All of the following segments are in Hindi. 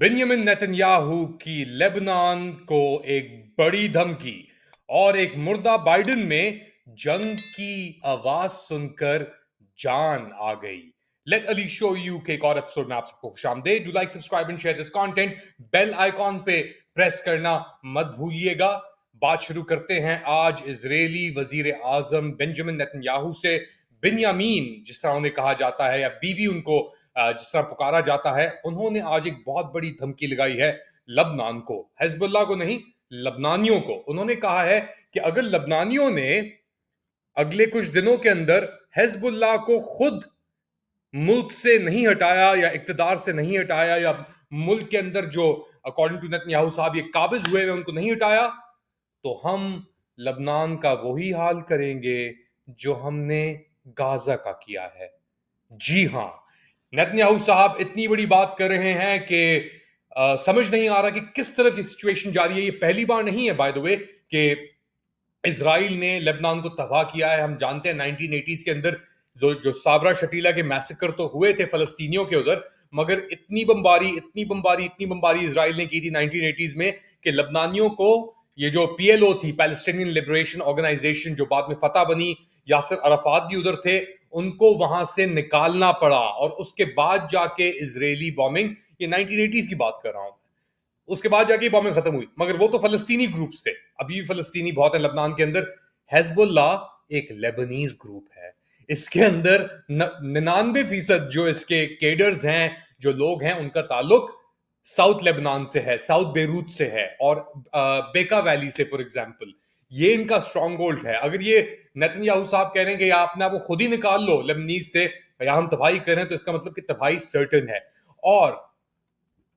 बेंजामिन नेतन्याहू की लेबनान को एक बड़ी धमकी और एक मुर्दा बाइडेन में जंग की आवाज सुनकर जान आ गई। लेट अली शो यू के एक और एपिसोड में आप सबको खुशामदीद। Do like subscribe and share this content. Bell icon पे प्रेस करना मत भूलिएगा। बात शुरू करते हैं आज इजरायली वजीर आजम बेंजामिन नेतन्याहू से। बिन्यामीन जिस तरह उन्हें कहा जाता है या बीबी उनको जिस तरह पुकारा जाता है, उन्होंने आज एक बहुत बड़ी धमकी लगाई है लबनान को, हिजबुल्लाह को नहीं, लबनानियों को। उन्होंने कहा है कि अगर लबनानियों ने अगले कुछ दिनों के अंदर हिजबुल्लाह को खुद मुल्क से नहीं हटाया या इक्तदार से नहीं हटाया या मुल्क के अंदर जो अकॉर्डिंग टू नेतन्याहू साहब ये काबिज हुए हैं उनको नहीं हटाया, तो हम लबनान का वही हाल करेंगे जो हमने गाजा का किया है। जी हां, नेतन्याहू साहब इतनी बड़ी बात कर रहे हैं कि समझ नहीं आ रहा कि किस तरफ ये सिचुएशन जा रही है। ये पहली बार नहीं है बाय द वे कि इसराइल ने लेबनान को तबाह किया है। हम जानते हैं 1980s के अंदर जो जो साबरा शटीला के मैसेकर तो हुए थे फलस्तीनियों के उधर, मगर इतनी बमबारी इसराइल ने की थी 1980s में कि लबनानियों को ये जो पीएलओ थी, पैलेस्टीनियन लिबरेशन ऑर्गेनाइजेशन, जो बाद में फतह बनी, यासिर अराफात भी उधर थे, उनको वहां से निकालना पड़ा। और उसके बाद जाके इजरायली बॉम्बिंग, ये 1980s की बात कर रहा हूं, उसके बाद जाके बॉम्बिंग खत्म हुई। मगर वो तो फलस्तीनी ग्रुप्स थे, अभी भी फलस्तीनी बहुत है लबनान के अंदर। हिजबुल्लाह एक लेबनीज ग्रुप है। इसके अंदर 99% जो इसके केडर्स हैं, जो लोग हैं, उनका ताल्लुक साउथ लेबनान से है, साउथ बेरूत से है और बेका वैली से फॉर एग्जांपल। ये इनका स्ट्रॉन्ग होल्ड है। अगर ये नेतन्याहू साहब कह रहे हैं कि या अपने आप को खुद ही निकाल लो लेबनीज से या हम तबाही करें, तो इसका मतलब कि तबाही सर्टेन है। और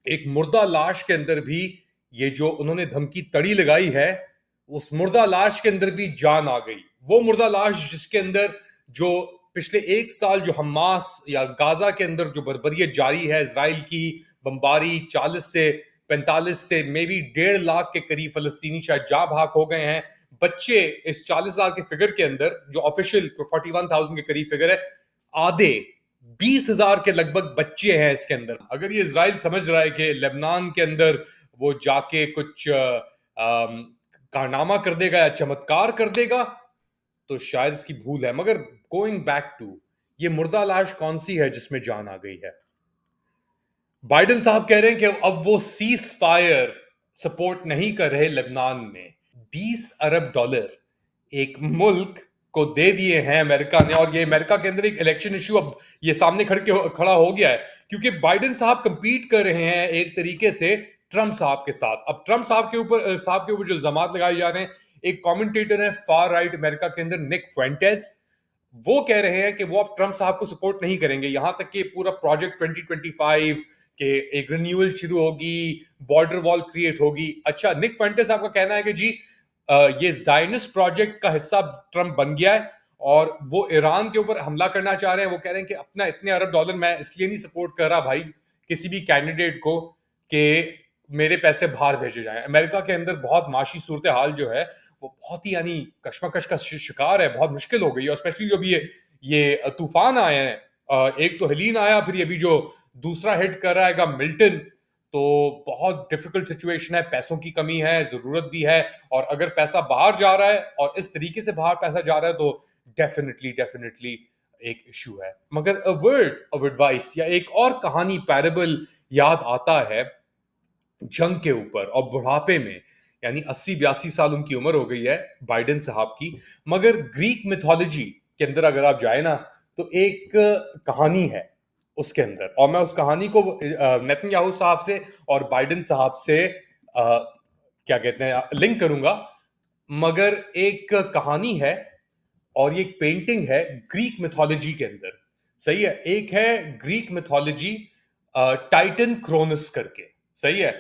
एक मुर्दा लाश के अंदर भी ये जो उन्होंने धमकी तड़ी लगाई है, उस मुर्दा लाश के अंदर भी जान आ गई। वो मुर्दा लाश जिसके अंदर जो पिछले एक साल जो हमास या गाजा के अंदर जो बर्बरियत जारी है, इसराइल की बमबारी, 40 से 45 से मे बी 1.5 लाख के करीब फलस्तीनी शायद जा भाग हो गए हैं। बच्चे इस 40,000 के फिगर के अंदर, जो ऑफिशियल 41,000 के करीब फिगर है, आधे 20,000 के लगभग बच्चे हैं इसके अंदर। अगर ये इसराइल समझ रहा है कि लेबनान के अंदर वो जाके कुछ कारनामा कर देगा या चमत्कार कर देगा, तो शायद इसकी भूल है। मगर गोइंग बैक टू ये मुर्दा लाश कौन सी है जिसमें जान आ गई है? बाइडेन साहब कह रहे हैं कि अब वो सीज फायर सपोर्ट नहीं कर रहे लेबनान में। 20 अरब डॉलर एक मुल्क को दे दिए हैं अमेरिका ने। और ये अमेरिका के अंदर एक इलेक्शन इशू अब ये सामने खड़ा हो गया है, क्योंकि बाइडेन साहब कंपीट कर रहे हैं एक तरीके से ट्रंप साहब के साथ। अब ट्रंप साहब के ऊपर जो इल्जाम लगाए जा रहे हैं, एक कमेंटेटर है फार राइट अमेरिका के अंदर, निक फ्वेंटेस, वो कह रहे हैं कि वो अब ट्रंप साहब को सपोर्ट नहीं करेंगे। यहां तक कि पूरा प्रोजेक्ट 2025 के एक रिन्यूअल शुरू होगी, बॉर्डर वॉल क्रिएट होगी। अच्छा, निक फेंटे साहब का कहना है कि जी ये जायनिस्ट प्रोजेक्ट का हिस्सा ट्रंप बन गया है और वो ईरान के ऊपर हमला करना चाह रहे हैं। वो कह रहे हैं कि अपना इतने अरब डॉलर मैं इसलिए नहीं सपोर्ट कर रहा भाई किसी भी कैंडिडेट को कि मेरे पैसे बाहर भेजे जाएं। अमेरिका के अंदर बहुत माशी सूरत हाल जो है वो बहुत ही यानी कशमकश का शिकार है, बहुत मुश्किल हो गई है। और स्पेशली जब ये तूफान आए हैं, एक तो हेलीन आया, फिर ये भी जो दूसरा हिट कर रहा है मिल्टन, तो बहुत डिफिकल्ट सिचुएशन है। पैसों की कमी है, जरूरत भी है। और अगर पैसा बाहर जा रहा है और इस तरीके से बाहर पैसा जा रहा है, तो डेफिनेटली डेफिनेटली एक इशू है। मगर अ वर्ड ऑफ एडवाइस या एक और कहानी, पैरेबल याद आता है जंग के ऊपर और बुढ़ापे में, यानी 80-82 साल उनकी उम्र हो गई है बाइडेन साहब की। मगर ग्रीक मिथोलॉजी के अंदर अगर आप जाए ना, तो एक कहानी है उसके अंदर, और मैं उस कहानी को नेतन्याहू साहब से और बाइडेन साहब से क्या कहते हैं, लिंक करूंगा। मगर एक कहानी है और ये एक पेंटिंग है ग्रीक मिथोलॉजी के अंदर। सही है, एक है ग्रीक मिथोलॉजी टाइटन क्रोनस करके। सही है,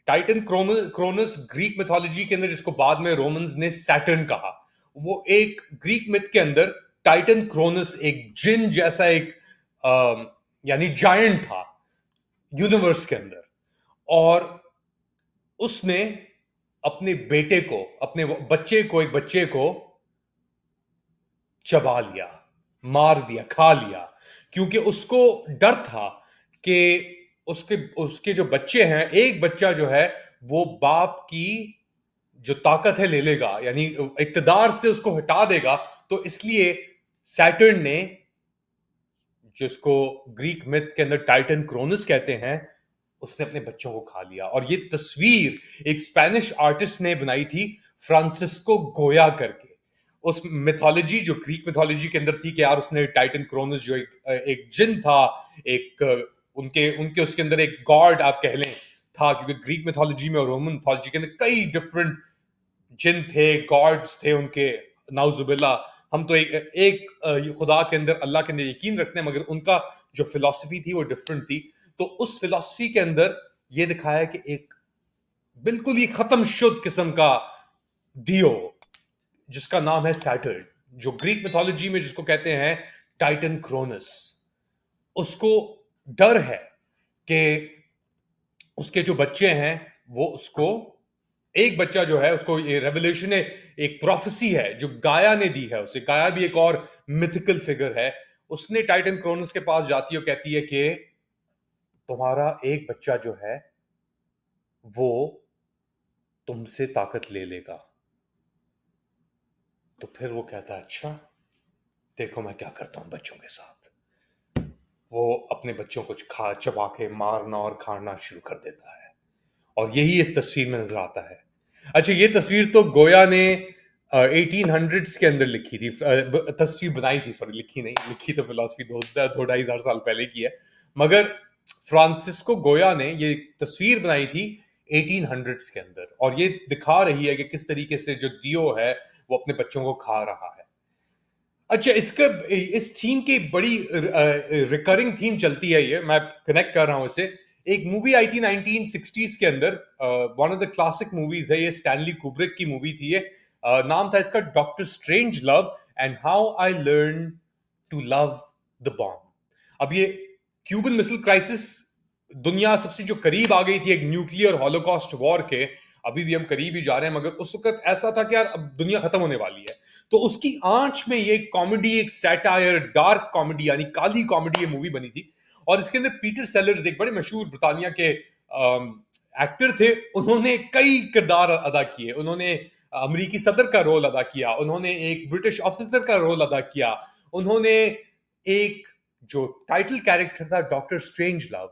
टाइटन क्रोनस ग्रीक मिथोलॉजी के अंदर, जिसको बाद में रोमन्स ने सैटर्न कहा। वो एक ग्रीक मिथ के अंदर टाइटन क्रोनस एक जिन जैसा एक यानी जायंट था यूनिवर्स के अंदर। और उसने अपने बेटे को, अपने एक बच्चे को चबा लिया, मार दिया, खा लिया, क्योंकि उसको डर था कि उसके उसके जो बच्चे हैं, एक बच्चा जो है वो बाप की जो ताकत है ले लेगा, यानी इक्तदार से उसको हटा देगा। तो इसलिए सैटर्न ने, जिसको ग्रीक मिथ के अंदर टाइटन क्रोनस कहते हैं, उसने अपने बच्चों को खा लिया। और ये तस्वीर एक स्पेनिश आर्टिस्ट ने बनाई थी, फ्रांसिस्को गोया करके। उस मिथोलॉजी जो ग्रीक मिथोलॉजी के अंदर थी कि यार उसने टाइटन क्रोनस जो एक जिन था, एक उनके उनके उसके अंदर एक गॉड आप कह लें था, क्योंकि ग्रीक मिथोलॉजी में और रोमन मिथोलॉजी के अंदर कई डिफरेंट जिन थे, गॉड्स थे उनके, नाउजुबिल्ला। हम तो एक खुदा के अंदर, अल्लाह के अंदर यकीन रखते हैं, मगर उनका जो फिलॉसफी थी वो डिफरेंट थी। तो उस फिलॉसफी के अंदर ये दिखाया कि एक बिल्कुल ही खत्म शुद्ध किस्म का दियो, जिसका नाम है सैटर्न, जो ग्रीक मिथोलॉजी में जिसको कहते हैं टाइटन क्रोनस, उसको डर है कि उसके जो बच्चे हैं वो उसको, एक बच्चा जो है उसको, ये रेवलेशन है, एक प्रोफेसी है जो गाया ने दी है उसे। गाया भी एक और मिथिकल फिगर है। उसने टाइटन क्रोनस के पास जाती है और कहती है कि तुम्हारा एक बच्चा जो है वो तुमसे ताकत ले लेगा। तो फिर वो कहता है अच्छा देखो मैं क्या करता हूं बच्चों के साथ। वो अपने बच्चों को खा चबा के मारना और खाना शुरू कर देता है। और यही इस तस्वीर में नजर आता है। अच्छा, ये तस्वीर तो गोया ने 1800s के अंदर लिखी थी, तस्वीर बनाई थी, सॉरी, लिखी नहीं, लिखी तो फिलॉसफी दो ढाई हजार साल पहले की है। मगर फ्रांसिस्को गोया ने ये तस्वीर बनाई थी 1800s के अंदर, और ये दिखा रही है कि किस तरीके से जो दियो है वो अपने बच्चों को खा रहा है। अच्छा, इसका इस थीम की बड़ी रिकरिंग थीम चलती है, ये मैं कनेक्ट कर रहा हूं इसे। एक मूवी आई थी 1960s के अंदर, one of the classic movies है ये, स्टैनली कुब्रिक की मूवी थी ये। नाम था इसका doctor strange love and how I learn to love the bomb. अब ये क्यूबन मिसाइल क्राइसिस, दुनिया सबसे जो करीब आ गई थी एक न्यूक्लियर हॉलोकॉस्ट वॉर के, अभी भी हम करीब ही जा रहे हैं, मगर उस वक्त ऐसा था कि यार अब दुनिया खत्म होने वाली है। तो उसकी आंच में ये कॉमेडी, एक सैटायर, डार्क कॉमेडी यानी काली कॉमेडी ये मूवी बनी थी। और इसके अंदर पीटर सेलर्स एक बड़े मशहूर ब्रिटानिया के एक्टर थे। उन्होंने कई किरदार अदा किए। उन्होंने अमेरिकी सदर का रोल अदा किया, उन्होंने एक ब्रिटिश ऑफिसर का रोल अदा किया, उन्होंने एक जो टाइटल कैरेक्टर था डॉक्टर स्ट्रेंज लव,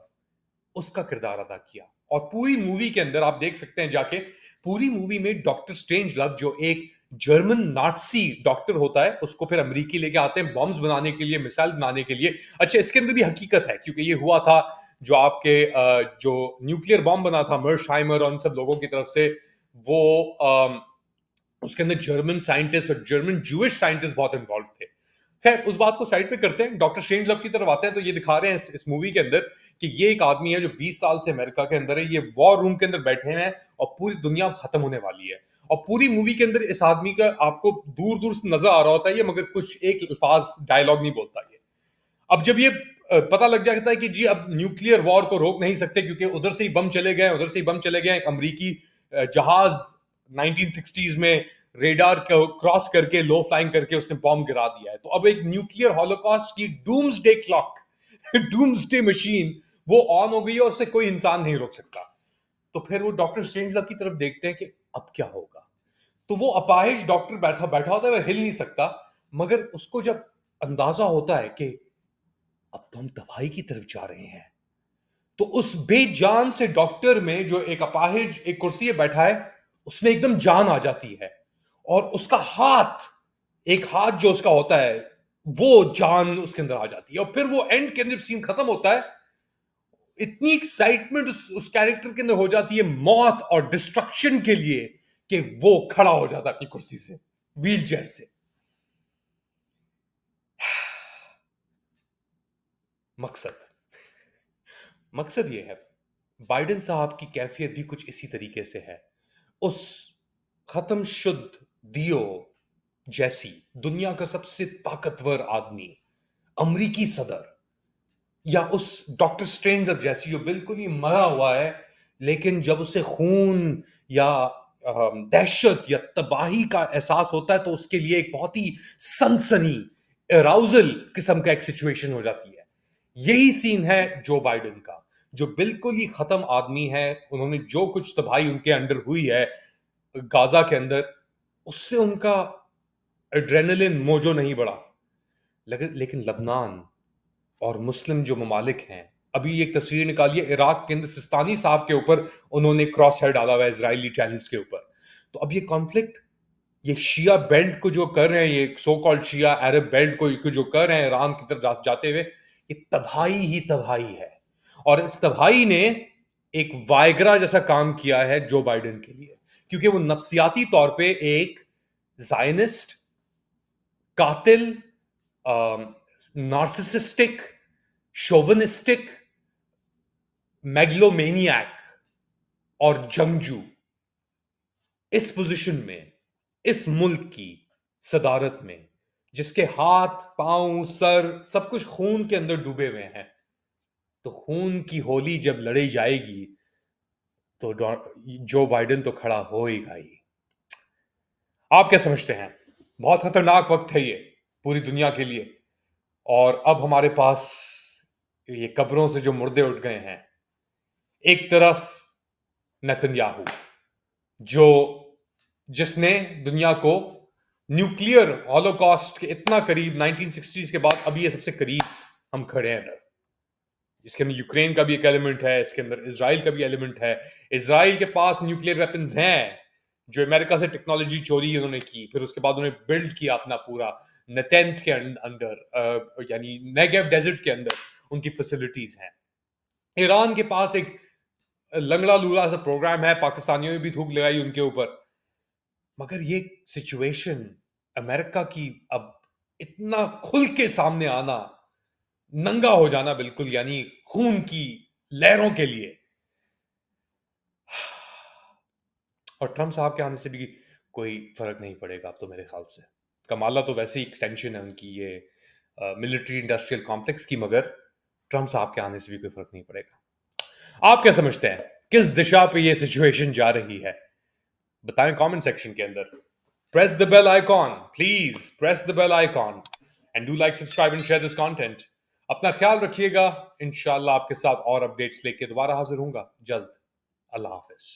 उसका किरदार अदा किया। और पूरी मूवी के अंदर आप देख सकते हैं जाके, पूरी मूवी में डॉक्टर स्ट्रेंज लव जो एक जर्मन नाटसी डॉक्टर होता है, उसको फिर अमेरिकी लेके आते हैं बॉम्ब्स बनाने के लिए, मिसाइल बनाने के लिए। अच्छा, इसके अंदर भी हकीकत है, क्योंकि ये हुआ था जो आपके जो न्यूक्लियर बॉम्ब बना था मर्शहाइमर और उन सब लोगों की तरफ से, वो उसके अंदर जर्मन साइंटिस्ट और जर्मन जूइश साइंटिस्ट बहुत इन्वॉल्व थे। खैर, उस बात को साइड पे करते हैं, डॉक्टर स्ट्रेंज लव की तरफ आते हैं। तो ये दिखा रहे हैं इस मूवी के अंदर कि ये एक आदमी है जो 20 साल से अमेरिका के अंदर है, ये वॉर रूम के अंदर बैठे हैं और पूरी दुनिया खत्म होने वाली है। और पूरी मूवी के अंदर इस आदमी का आपको दूर दूर से नजर आ रहा होता है ये, मगर कुछ एक अल्फाज डायलॉग नहीं बोलता ये। अब जब ये पता लग जाता है कि जी अब न्यूक्लियर वॉर को रोक नहीं सकते, क्योंकि उधर से ही बम चले गए, उधर से ही बम चले गए, एक अमरीकी जहाज 1960s में रेडार को क्रॉस करके, लो फ्लाइंग करके उसने बॉम्ब गिरा दिया है। तो अब एक न्यूक्लियर हॉलोकॉस्ट की डूम्सडे क्लॉक, डूम्सडे मशीन, वो ऑन हो गई है और उसे कोई इंसान नहीं रोक सकता। तो फिर वो डॉक्टर स्ट्रेंज लव की तरफ देखते हैं कि अब क्या होगा। तो वो अपाहिज डॉक्टर बैठा बैठा होता है, वह हिल नहीं सकता, मगर उसको जब अंदाजा होता है कि अब तो हम तबाही की तरफ जा रहे हैं, तो उस बेजान से डॉक्टर में जो एक अपाहिज एक कुर्सी पे बैठा है, उसमें एकदम जान आ जाती है। और उसका हाथ, एक हाथ जो उसका होता है, वो जान उसके अंदर आ जाती है। और फिर वो एंड के अंदर सीन खत्म होता है, इतनी एक्साइटमेंट उस कैरेक्टर के अंदर हो जाती है मौत और डिस्ट्रक्शन के लिए, कि वो खड़ा हो जाता है अपनी कुर्सी से, व्हील चेयर से। मकसद मकसद ये है, बाइडेन साहब की कैफियत भी कुछ इसी तरीके से है। उस खत्म शुद्ध दियो जैसी दुनिया का सबसे ताकतवर आदमी, अमरीकी सदर, या उस डॉक्टर स्ट्रेंजर जैसी जो बिल्कुल ही मरा हुआ है, लेकिन जब उसे खून या दहशत या तबाही का एहसास होता है तो उसके लिए एक बहुत ही सनसनी, अराउजल किस्म का एक सिचुएशन हो जाती है। यही सीन है जो बाइडेन का। जो बिल्कुल ही खत्म आदमी है, उन्होंने जो कुछ तबाही उनके अंडर हुई है गाजा के अंदर, उससे उनका एड्रेनलिन मोजो नहीं बढ़ा। लेकिन लबनान और मुस्लिम जो ममालिक हैं, अभी एक तस्वीर निकाली है इराक के अंदर सिस्तानी साहब के ऊपर उन्होंने क्रॉस हेयर डाला हुआ है इजरायली चैनल्स के ऊपर। तो अब ये कॉन्फ्लिक्ट, ये शिया बेल्ट को जो कर रहे हैं, ये सो कॉल्ड शिया अरब बेल्ट को जो कर रहे हैं ईरान की तरफ जाते हुए, ये तबाही ही तबाही है। और इस तबाही ने एक वायग्रा जैसा काम किया है जो बाइडेन के लिए, क्योंकि वो नफ्सियाती तौर पे एक जायनिस्ट, कातिल, नार्सिसिस्टिक, शोविनिस्टिक, मैग्लोमेनियक और जंगजू इस पोजीशन में, इस मुल्क की सदारत में, जिसके हाथ पांव सर सब कुछ खून के अंदर डूबे हुए हैं, तो खून की होली जब लड़ी जाएगी तो जो बाइडेन तो खड़ा होएगा ही। आप क्या समझते हैं? बहुत खतरनाक वक्त है ये पूरी दुनिया के लिए। और अब हमारे पास ये कब्रों से जो मुर्दे उठ गए हैं, एक तरफ नेतन्याहू जो जिसने दुनिया को न्यूक्लियर हॉलोकॉस्ट के इतना करीब 1960s के बाद अभी ये सबसे करीब हम खड़े हैं इधर, इसके अंदर यूक्रेन का भी एक एलिमेंट है, इसके अंदर इसराइल का भी एलिमेंट है। इसराइल के पास न्यूक्लियर वेपन्स हैं जो अमेरिका से टेक्नोलॉजी चोरी उन्होंने की, फिर उसके बाद उन्होंने बिल्ड किया अपना पूरा नेतेंस के अंदर, यानी नेगेव डेजर्ट के अंदर उनकी फैसिलिटीज हैं। ईरान के पास एक लंगड़ा लूला सा प्रोग्राम है, पाकिस्तानियों ने भी थूक लगाई उनके ऊपर। मगर ये सिचुएशन अमेरिका की अब इतना खुल के सामने आना, नंगा हो जाना बिल्कुल, यानी खून की लहरों के लिए, और ट्रम्प साहब के आने से भी कोई फर्क नहीं पड़ेगा अब तो मेरे ख्याल से। कमाला तो वैसे ही एक्सटेंशन है उनकी ये मिलिट्री इंडस्ट्रियल कॉम्प्लेक्स की, मगर ट्रम्प साहब के आने से भी कोई फर्क नहीं पड़ेगा। आप क्या समझते हैं किस दिशा पे ये सिचुएशन जा रही है? बताएं कमेंट सेक्शन के अंदर। Press the bell icon, please press the bell icon and do like, subscribe and share this content. अपना ख्याल रखिएगा। इंशाल्लाह आपके साथ और अपडेट्स लेके दोबारा हाजिर होऊंगा जल्द। अल्लाह हाफिज।